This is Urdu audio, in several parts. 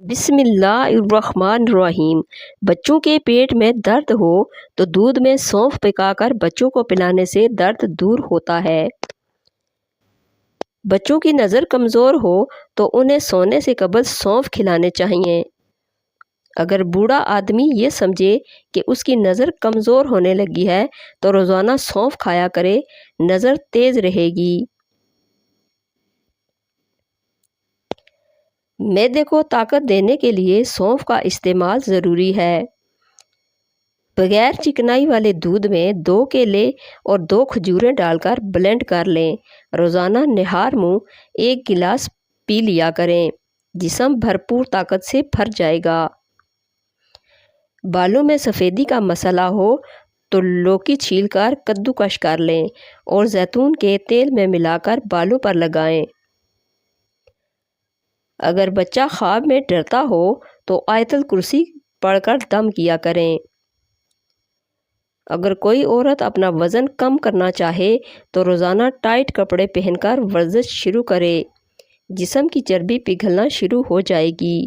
بسم اللہ الرحمن الرحیم۔ بچوں کے پیٹ میں درد ہو تو دودھ میں سونف پکا کر بچوں کو پلانے سے درد دور ہوتا ہے۔ بچوں کی نظر کمزور ہو تو انہیں سونے سے قبل سونف کھلانے چاہیے۔ اگر بوڑھا آدمی یہ سمجھے کہ اس کی نظر کمزور ہونے لگی ہے تو روزانہ سونف کھایا کرے، نظر تیز رہے گی۔ معدے کو طاقت دینے کے لیے سونف کا استعمال ضروری ہے۔ بغیر چکنائی والے دودھ میں 2 کیلے اور 2 کھجوریں ڈال کر بلینڈ کر لیں۔ روزانہ نہار منہ 1 گلاس پی لیا کریں، جسم بھرپور طاقت سے بھر جائے گا۔ بالوں میں سفیدی کا مسئلہ ہو تو لوکی چھیل کر کدوکش کر لیں اور زیتون کے تیل میں ملا کر بالوں پر لگائیں۔ اگر بچہ خواب میں ڈرتا ہو تو آیت الکرسی پڑھ کر دم کیا کریں۔ اگر کوئی عورت اپنا وزن کم کرنا چاہے تو روزانہ ٹائٹ کپڑے پہن کر ورزش شروع کرے، جسم کی چربی پگھلنا شروع ہو جائے گی۔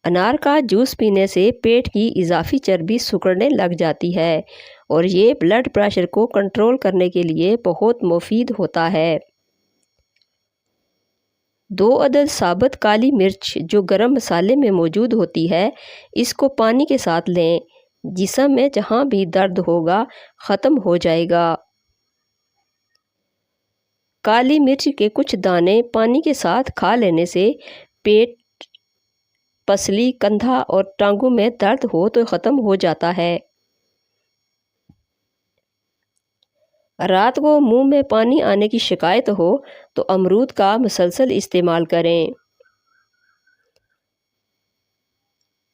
انار کا جوس پینے سے پیٹ کی اضافی چربی سکڑنے لگ جاتی ہے اور یہ بلڈ پریشر کو کنٹرول کرنے کے لیے بہت مفید ہوتا ہے۔ 2 عدد ثابت کالی مرچ جو گرم مسالے میں موجود ہوتی ہے، اس کو پانی کے ساتھ لیں، جسم میں جہاں بھی درد ہوگا ختم ہو جائے گا۔ کالی مرچ کے کچھ دانے پانی کے ساتھ کھا لینے سے پیٹ، پسلی، کندھا اور ٹانگوں میں درد ہو تو ختم ہو جاتا ہے۔ رات کو منہ میں پانی آنے کی شکایت ہو تو امرود کا مسلسل استعمال کریں۔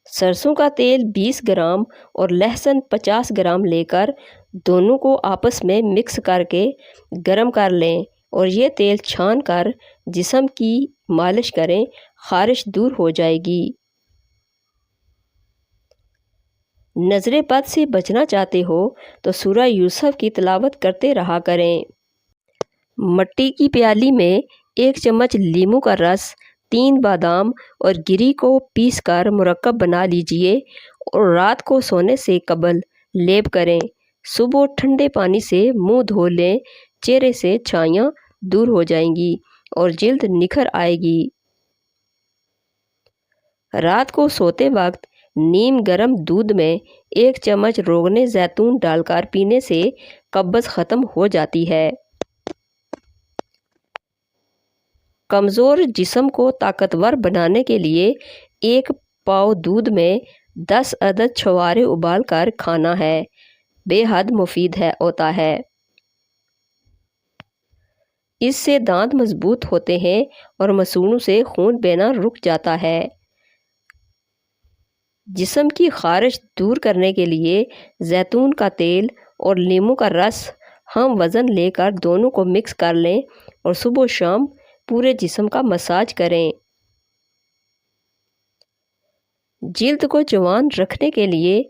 سرسوں کا تیل 20 گرام اور لہسن 50 گرام لے کر دونوں کو آپس میں مکس کر کے گرم کر لیں اور یہ تیل چھان کر جسم کی مالش کریں، خارش دور ہو جائے گی۔ نظر بد سے بچنا چاہتے ہو تو سورہ یوسف کی تلاوت کرتے رہا کریں۔ مٹی کی پیالی میں 1 چمچ لیموں کا رس، 3 بادام اور گری کو پیس کر مرکب بنا لیجئے اور رات کو سونے سے قبل لیپ کریں۔ صبح ٹھنڈے پانی سے منہ دھو لیں، چہرے سے چھائیاں دور ہو جائیں گی اور جلد نکھر آئے گی۔ رات کو سوتے وقت نیم گرم دودھ میں 1 چمچ روغن زیتون ڈال کر پینے سے قبض ختم ہو جاتی ہے۔ کمزور جسم کو طاقتور بنانے کے لیے 1 پاؤ دودھ میں 10 عدد چھوارے ابال کر کھانا ہے، بے حد مفید ہوتا ہے۔ اس سے دانت مضبوط ہوتے ہیں اور مسوڑھوں سے خون بہنا رک جاتا ہے۔ جسم کی خارش دور کرنے کے لیے زیتون کا تیل اور لیموں کا رس ہم وزن لے کر دونوں کو مکس کر لیں اور صبح و شام پورے جسم کا مساج کریں۔ جلد کو جوان رکھنے کے لیے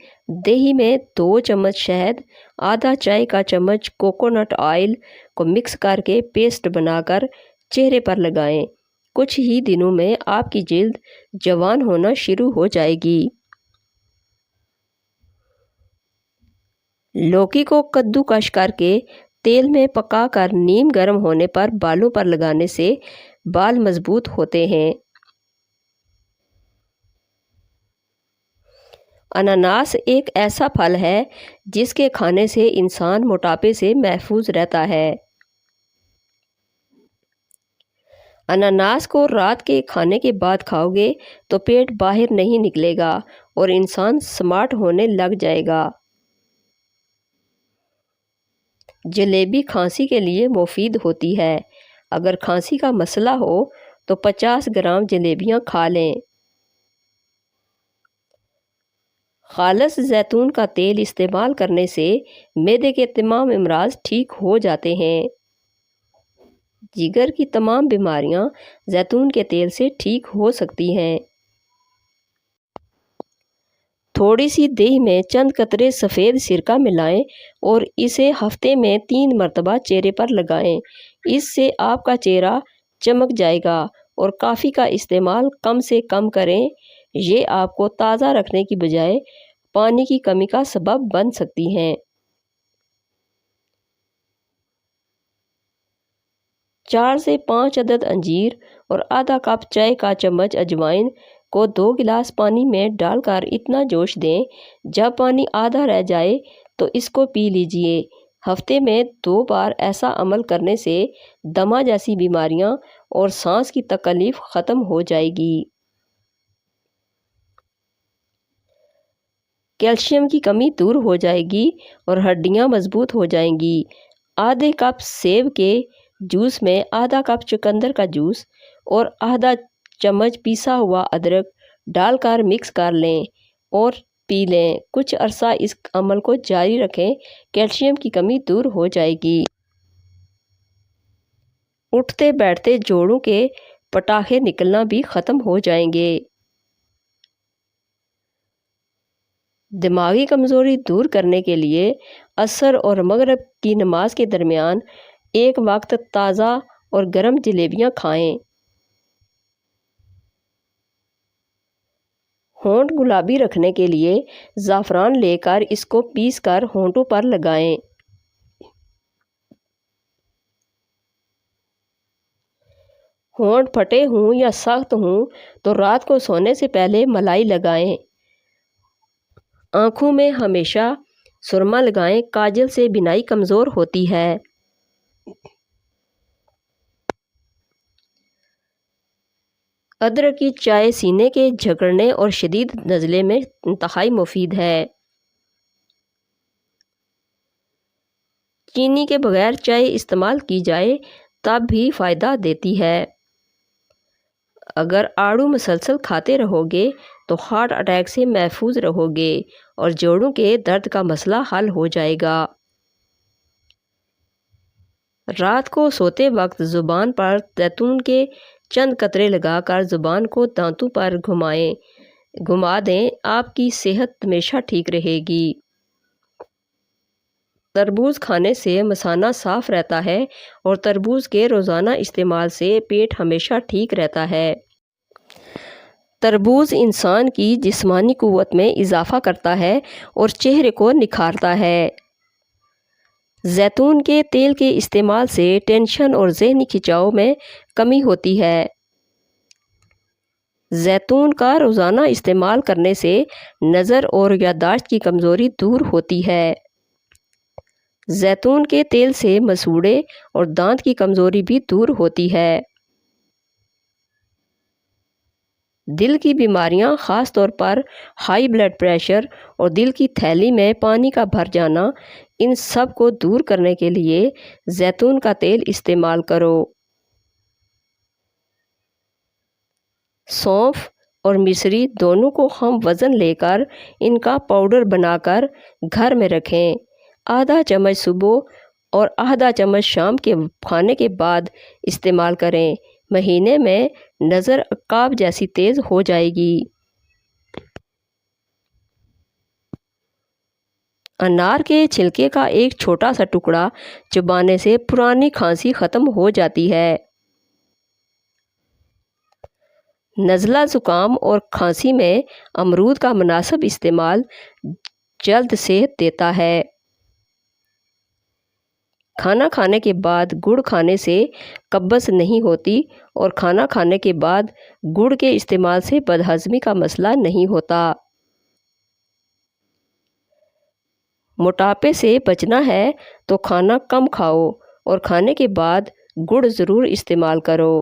دہی میں 2 چمچ شہد، آدھا چائے کا چمچ کوکونٹ آئل کو مکس کر کے پیسٹ بنا کر چہرے پر لگائیں۔ کچھ ہی دنوں میں آپ کی جلد جوان ہونا شروع ہو جائے گی۔ لوکی کو کدوکش کر کے تیل میں پکا کر نیم گرم ہونے پر بالوں پر لگانے سے بال مضبوط ہوتے ہیں۔ اناناس ایک ایسا پھل ہے جس کے کھانے سے انسان موٹاپے سے محفوظ رہتا ہے۔ اناناس کو رات کے کھانے کے بعد کھاؤ گے تو پیٹ باہر نہیں نکلے گا اور انسان سمارٹ ہونے لگ جائے گا۔ جلیبی کھانسی کے لیے مفید ہوتی ہے۔ اگر کھانسی کا مسئلہ ہو تو 50 گرام جلیبیاں کھا لیں۔ خالص زیتون کا تیل استعمال کرنے سے معدے کے تمام امراض ٹھیک ہو جاتے ہیں۔ جگر کی تمام بیماریاں زیتون کے تیل سے ٹھیک ہو سکتی ہیں۔ تھوڑی سی دہی میں چند قطرے سفید سرکہ ملائیں اور اسے ہفتے میں 3 مرتبہ چہرے پر لگائیں۔ اس سے آپ کا چہرہ چمک جائے گا اور کافی کا استعمال کم سے کم کریں۔ یہ آپ کو تازہ رکھنے کی بجائے پانی کی کمی کا سبب بن سکتی ہیں۔ 4 سے 5 عدد انجیر اور آدھا کپ چائے کا چمچ اجوائن کو 2 گلاس پانی میں ڈال کر اتنا جوش دیں جب پانی آدھا رہ جائے تو اس کو پی لیجئے۔ ہفتے میں 2 بار ایسا عمل کرنے سے دمہ جیسی بیماریاں اور سانس کی تکلیف ختم ہو جائے گی۔ کیلشیم کی کمی دور ہو جائے گی اور ہڈیاں مضبوط ہو جائیں گی۔ آدھے کپ سیب کے جوس میں آدھا کپ چقندر کا جوس اور آدھا چمچ پیسا ہوا ادرک ڈال کر مکس کر لیں اور پی لیں۔ کچھ عرصہ اس عمل کو جاری رکھیں، کیلشیم کی کمی دور ہو جائے گی۔ اٹھتے بیٹھتے جوڑوں کے پٹاخے نکلنا بھی ختم ہو جائیں گے۔ دماغی کمزوری دور کرنے کے لیے عصر اور مغرب کی نماز کے درمیان ایک وقت تازہ اور گرم جلیبیاں کھائیں۔ ہونٹ گلابی رکھنے کے لیے زعفران لے کر اس کو پیس کر ہونٹوں پر لگائیں۔ ہونٹ پھٹے ہوں یا سخت ہوں تو رات کو سونے سے پہلے ملائی لگائیں۔ آنکھوں میں ہمیشہ سرما لگائیں، کاجل سے بینائی کمزور ہوتی ہے۔ ادرک کی چائے سینے کے جھکڑنے اور شدید نزلے میں انتہائی مفید ہے۔ چینی کے بغیر چائے استعمال کی جائے تب بھی فائدہ دیتی ہے۔ اگر آڑو مسلسل کھاتے رہو گے تو ہارٹ اٹیک سے محفوظ رہو گے اور جوڑوں کے درد کا مسئلہ حل ہو جائے گا۔ رات کو سوتے وقت زبان پر زیتون کے چند قطرے لگا کر زبان کو دانتوں پر گھما دیں، آپ کی صحت ہمیشہ ٹھیک رہے گی۔ تربوز کھانے سے مثانہ صاف رہتا ہے اور تربوز کے روزانہ استعمال سے پیٹ ہمیشہ ٹھیک رہتا ہے۔ تربوز انسان کی جسمانی قوت میں اضافہ کرتا ہے اور چہرے کو نکھارتا ہے۔ زیتون کے تیل کے استعمال سے ٹینشن اور ذہنی کھنچاؤ میں کمی ہوتی ہے۔ زیتون کا روزانہ استعمال کرنے سے نظر اور یادداشت کی کمزوری دور ہوتی ہے۔ زیتون کے تیل سے مسوڑھے اور دانت کی کمزوری بھی دور ہوتی ہے۔ دل کی بیماریاں خاص طور پر ہائی بلڈ پریشر اور دل کی تھیلی میں پانی کا بھر جانا، ان سب کو دور کرنے کے لیے زیتون کا تیل استعمال کرو۔ سونف اور مصری دونوں کو ہم وزن لے کر ان کا پاؤڈر بنا کر گھر میں رکھیں۔ آدھا چمچ صبح اور آدھا چمچ شام کے کھانے کے بعد استعمال کریں۔ مہینے میں نظر عقاب جیسی تیز ہو جائے گی۔ انار کے چھلکے کا ایک چھوٹا سا ٹکڑا چبانے سے پرانی کھانسی ختم ہو جاتی ہے۔ نزلہ زکام اور کھانسی میں امرود کا مناسب استعمال جلد صحت دیتا ہے۔ کھانا کھانے کے بعد گڑ کھانے سے قبض نہیں ہوتی اور کھانا کھانے کے بعد گڑ کے استعمال سے بدہضمی کا مسئلہ نہیں ہوتا۔ موٹاپے سے بچنا ہے تو کھانا کم کھاؤ اور کھانے کے بعد گڑ ضرور استعمال کرو۔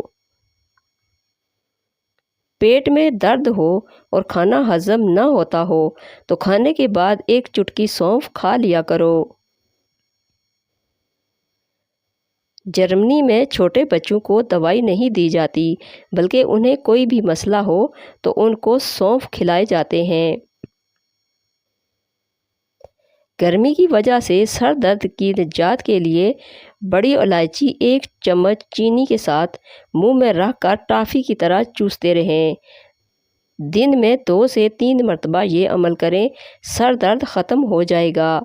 پیٹ میں درد ہو اور کھانا ہضم نہ ہوتا ہو تو کھانے کے بعد ایک چٹکی سونف کھا لیا کرو۔ جرمنی میں چھوٹے بچوں کو دوائی نہیں دی جاتی بلکہ انہیں کوئی بھی مسئلہ ہو تو ان کو سونف کھلائے جاتے ہیں۔ گرمی کی وجہ سے سر درد کی نجات کے لیے بڑی الائچی 1 چمچ چینی کے ساتھ منہ میں رکھ کر ٹافی کی طرح چوستے رہیں۔ دن میں 2 سے 3 مرتبہ یہ عمل کریں، سر درد ختم ہو جائے گا۔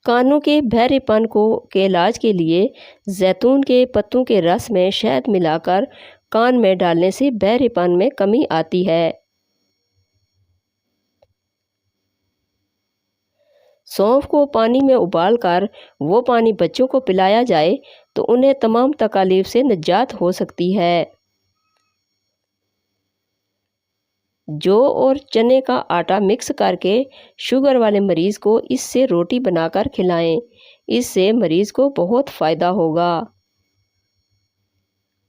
کانوں کے بہرے پن کے علاج کے لیے زیتون کے پتوں کے رس میں شہد ملا کر کان میں ڈالنے سے بہرے پن میں کمی آتی ہے۔ سونف کو پانی میں ابال کر وہ پانی بچوں کو پلایا جائے تو انہیں تمام تکالیف سے نجات ہو سکتی ہے۔ جو اور چنے کا آٹا مکس کر کے شوگر والے مریض کو اس سے روٹی بنا کر کھلائیں، اس سے مریض کو بہت فائدہ ہوگا۔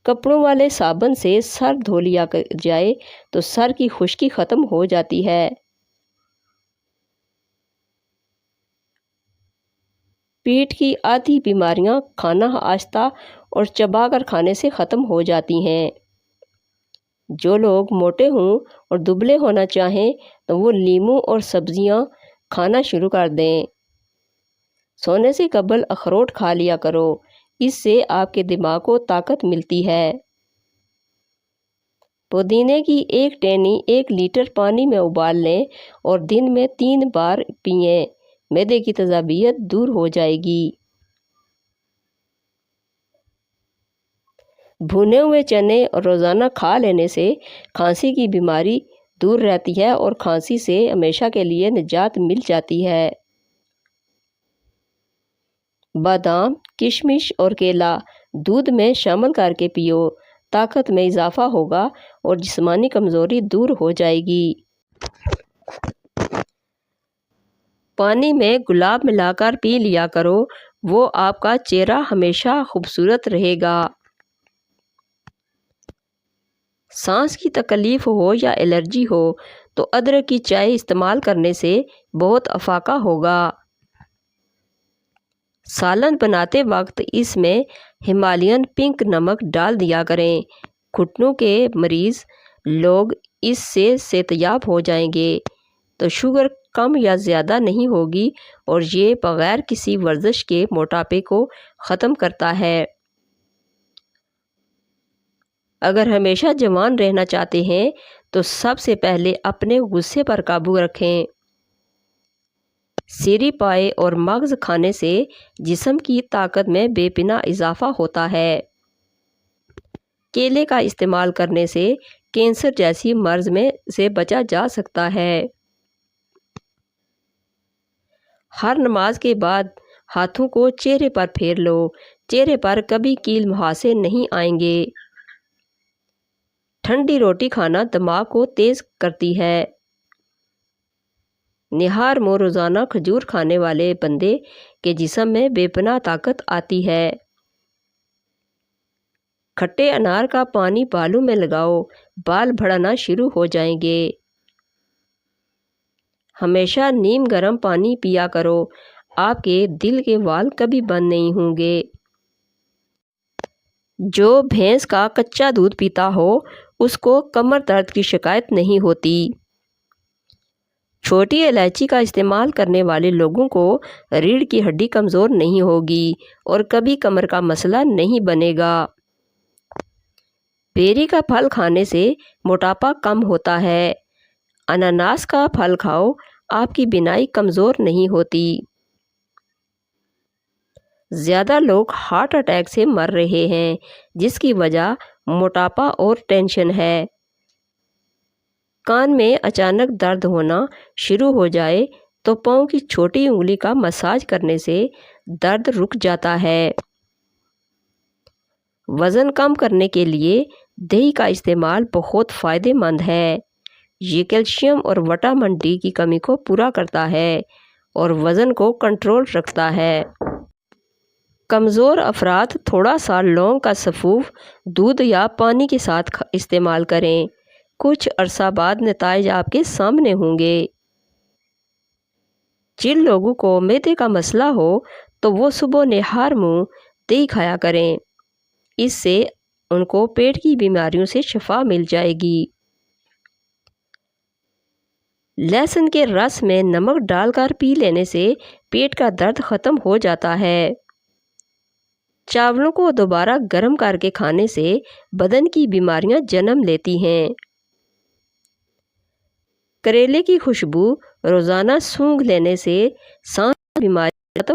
کپڑوں والے صابن سے سر دھو لیا جائے تو سر کی خشکی ختم ہو جاتی ہے۔ پیٹ کی آدھی بیماریاں کھانا آہستہ اور چبا کر کھانے سے ختم ہو جاتی ہیں۔ جو لوگ موٹے ہوں اور دبلے ہونا چاہیں تو وہ لیموں اور سبزیاں کھانا شروع کر دیں۔ سونے سے قبل اخروٹ کھا لیا کرو، اس سے آپ کے دماغ کو طاقت ملتی ہے۔ پودینے کی ایک ٹہنی 1 لیٹر پانی میں ابال لیں اور دن میں 3 بار پئیں، معدے کی تیزابیت دور ہو جائے گی۔ بھنے ہوئے چنے روزانہ کھا لینے سے کھانسی کی بیماری دور رہتی ہے اور کھانسی سے ہمیشہ کے لیے نجات مل جاتی ہے۔ بادام، کشمش اور کیلا دودھ میں شامل کر کے پیو، طاقت میں اضافہ ہوگا اور جسمانی کمزوری دور ہو جائے گی۔ پانی میں گلاب ملا کر پی لیا کرو، وہ آپ کا چہرہ ہمیشہ خوبصورت رہے گا۔ سانس کی تکلیف ہو یا الرجی ہو تو ادرک کی چائے استعمال کرنے سے بہت افاقہ ہوگا۔ سالن بناتے وقت اس میں ہمالین پنک نمک ڈال دیا کریں، گھٹنوں کے مریض لوگ اس سے صحتیاب ہو جائیں گے تو شوگر کم یا زیادہ نہیں ہوگی اور یہ بغیر کسی ورزش کے موٹاپے کو ختم کرتا ہے۔ اگر ہمیشہ جوان رہنا چاہتے ہیں تو سب سے پہلے اپنے غصے پر قابو رکھیں۔ سیری پائے اور مغز کھانے سے جسم کی طاقت میں بے پناہ اضافہ ہوتا ہے۔ کیلے کا استعمال کرنے سے کینسر جیسی مرض سے بچا جا سکتا ہے۔ ہر نماز کے بعد ہاتھوں کو چہرے پر پھیر لو، چہرے پر کبھی کیل مہاسے نہیں آئیں گے۔ ٹھنڈی روٹی کھانا دماغ کو تیز کرتی ہے۔ نہار میں روزانہ کھجور کھانے والے بندے کے جسم میں بے پناہ طاقت آتی ہے۔ کھٹے انار کا پانی بالوں میں لگاؤ، بال بڑھنا شروع ہو جائیں گے۔ ہمیشہ نیم گرم پانی پیا کرو، آپ کے دل کے وال کبھی بند نہیں ہوں گے۔ جو بھینس کا کچا دودھ پیتا ہو اس کو کمر درد کی شکایت نہیں ہوتی۔ چھوٹی الائچی کا استعمال کرنے والے لوگوں کو ریڑھ کی ہڈی کمزور نہیں ہوگی اور کبھی کمر کا مسئلہ نہیں بنے گا۔ بیری کا پھل کھانے سے موٹاپا کم ہوتا ہے۔ اناناس کا پھل کھاؤ، آپ کی بینائی کمزور نہیں ہوتی۔ زیادہ لوگ ہارٹ اٹیک سے مر رہے ہیں جس کی وجہ موٹاپا اور ٹینشن ہے۔ کان میں اچانک درد ہونا شروع ہو جائے تو پاؤں کی چھوٹی انگلی کا مساج کرنے سے درد رک جاتا ہے۔ وزن کم کرنے کے لیے دہی کا استعمال بہت فائدہ مند ہے۔ یہ کیلشیم اور وٹامن ڈی کی کمی کو پورا کرتا ہے اور وزن کو کنٹرول رکھتا ہے۔ کمزور افراد تھوڑا سا لونگ کا سفوف دودھ یا پانی کے ساتھ استعمال کریں، کچھ عرصہ بعد نتائج آپ کے سامنے ہوں گے۔ جن لوگوں کو معدے کا مسئلہ ہو تو وہ صبح نہار میں دہی کھایا کریں، اس سے ان کو پیٹ کی بیماریوں سے شفا مل جائے گی۔ لہسن کے رس میں نمک ڈال کر پی لینے سے پیٹ کا درد ختم ہو جاتا ہے۔ چاولوں کو دوبارہ گرم کر کے کھانے سے بدن کی بیماریاں جنم لیتی ہیں۔ کریلے کی خوشبو روزانہ سونگھ لینے سے سانس کی بیماری ختم